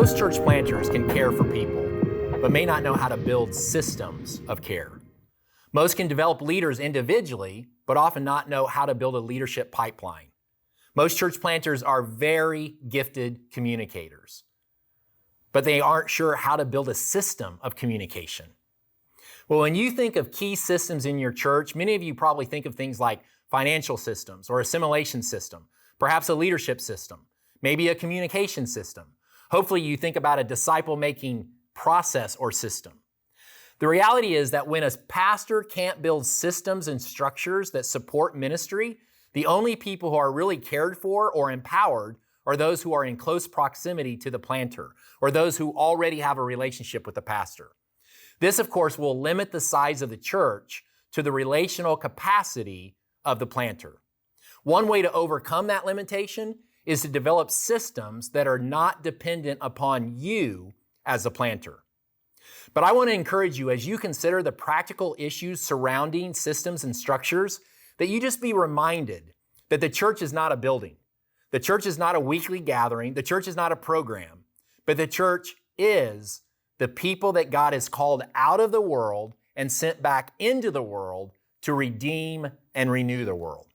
Most church planters can care for people, but may not know how to build systems of care. Most can develop leaders individually, but often not know how to build a leadership pipeline. Most church planters are very gifted communicators, but they aren't sure how to build a system of communication. Well, when you think of key systems in your church, many of you probably think of things like financial systems or assimilation system, perhaps a leadership system, maybe a communication system. Hopefully you think about a disciple-making process or system. The reality is that when a pastor can't build systems and structures that support ministry, the only people who are really cared for or empowered are those who are in close proximity to the planter or those who already have a relationship with the pastor. This, of course, will limit the size of the church to the relational capacity of the planter. One way to overcome that limitation is to develop systems that are not dependent upon you as a planter. But I want to encourage you, as you consider the practical issues surrounding systems and structures, that you just be reminded that the church is not a building. The church is not a weekly gathering. The church is not a program. But the church is the people that God has called out of the world and sent back into the world to redeem and renew the world.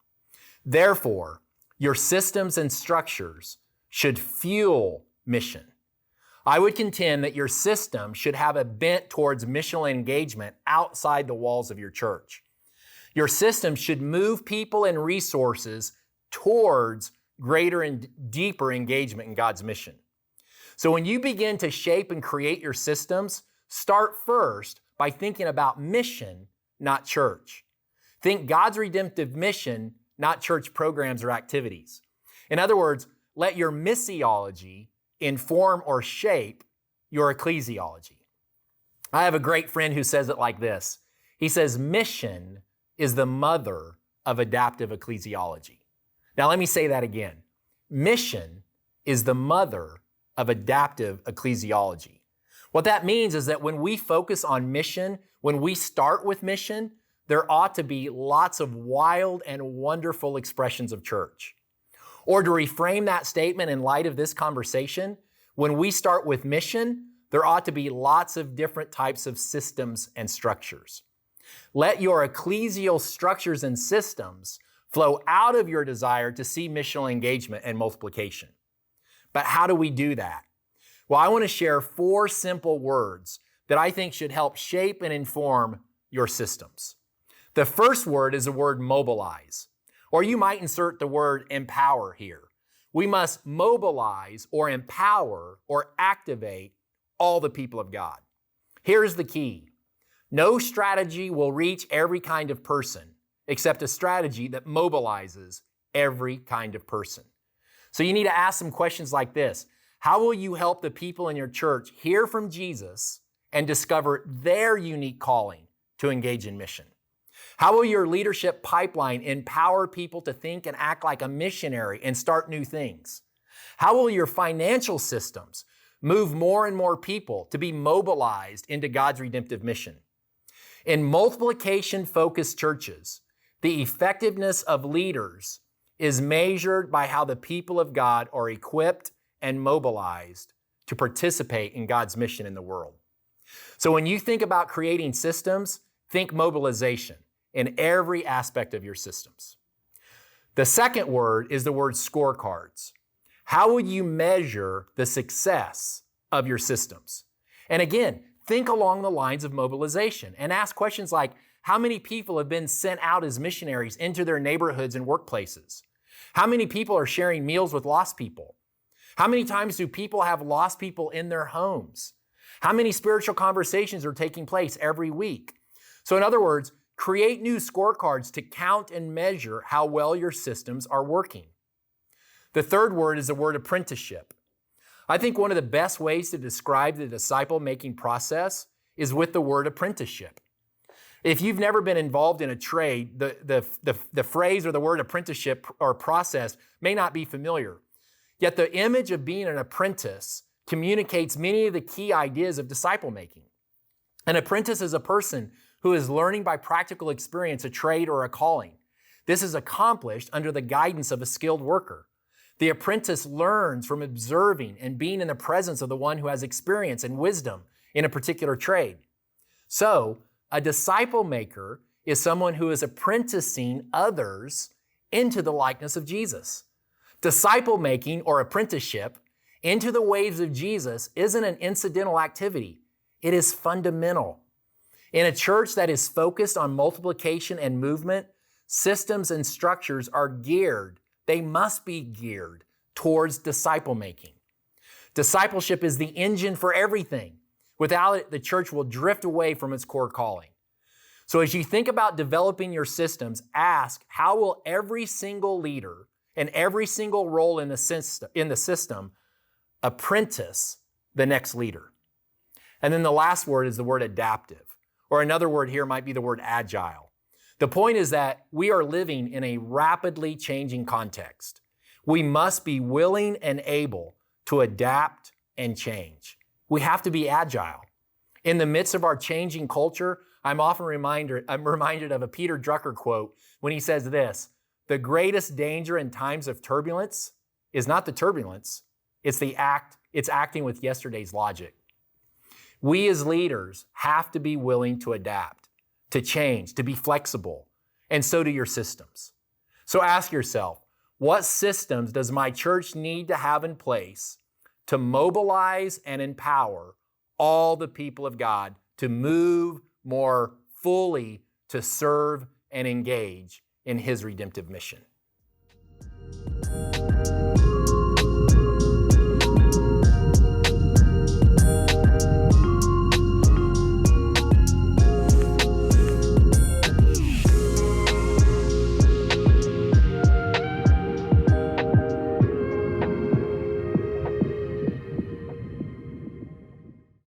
Therefore, your systems and structures should fuel mission. I would contend that your system should have a bent towards missional engagement outside the walls of your church. Your system should move people and resources towards greater and deeper engagement in God's mission. So when you begin to shape and create your systems, start first by thinking about mission, not church. Think God's redemptive mission, not church programs or activities. In other words, let your missiology inform or shape your ecclesiology. I have a great friend who says it like this. He says, mission is the mother of adaptive ecclesiology. Now let me say that again. Mission is the mother of adaptive ecclesiology. What that means is that when we focus on mission, when we start with mission, there ought to be lots of wild and wonderful expressions of church. Or to reframe that statement in light of this conversation, when we start with mission, there ought to be lots of different types of systems and structures. Let your ecclesial structures and systems flow out of your desire to see missional engagement and multiplication. But how do we do that? Well, I want to share 4 simple words that I think should help shape and inform your systems. The first word is the word mobilize, or you might insert the word empower here. We must mobilize or empower or activate all the people of God. Here's the key. No strategy will reach every kind of person except a strategy that mobilizes every kind of person. So you need to ask some questions like this. How will you help the people in your church hear from Jesus and discover their unique calling to engage in mission? How will your leadership pipeline empower people to think and act like a missionary and start new things? How will your financial systems move more and more people to be mobilized into God's redemptive mission? In multiplication-focused churches, the effectiveness of leaders is measured by how the people of God are equipped and mobilized to participate in God's mission in the world. So when you think about creating systems, think mobilization in every aspect of your systems. The second word is the word scorecards. How will you measure the success of your systems? And again, think along the lines of mobilization and ask questions like, how many people have been sent out as missionaries into their neighborhoods and workplaces? How many people are sharing meals with lost people? How many times do people have lost people in their homes? How many spiritual conversations are taking place every week? So in other words, create new scorecards to count and measure how well your systems are working. The third word is the word apprenticeship. I think one of the best ways to describe the disciple-making process is with the word apprenticeship. If you've never been involved in a trade, the phrase or the word apprenticeship or process may not be familiar. Yet the image of being an apprentice communicates many of the key ideas of disciple-making. An apprentice is a person who is learning by practical experience a trade or a calling. This is accomplished under the guidance of a skilled worker. The apprentice learns from observing and being in the presence of the one who has experience and wisdom in a particular trade. So, a disciple maker is someone who is apprenticing others into the likeness of Jesus. Disciple making or apprenticeship into the ways of Jesus isn't an incidental activity. It is fundamental. In a church that is focused on multiplication and movement, systems and structures are geared. They must be geared towards disciple making. Discipleship is the engine for everything. Without it, the church will drift away from its core calling. So as you think about developing your systems, ask, how will every single leader and every single role in the system apprentice the next leader? And then the last word is the word adaptive, or another word here might be the word agile. The point is that we are living in a rapidly changing context. We must be willing and able to adapt and change. We have to be agile. In the midst of our changing culture, I'm reminded of a Peter Drucker quote when he says this: "The greatest danger in times of turbulence is not the turbulence, it's acting with yesterday's logic." We as leaders have to be willing to adapt, to change, to be flexible, and so do your systems. So ask yourself, what systems does my church need to have in place to mobilize and empower all the people of God to move more fully to serve and engage in His redemptive mission?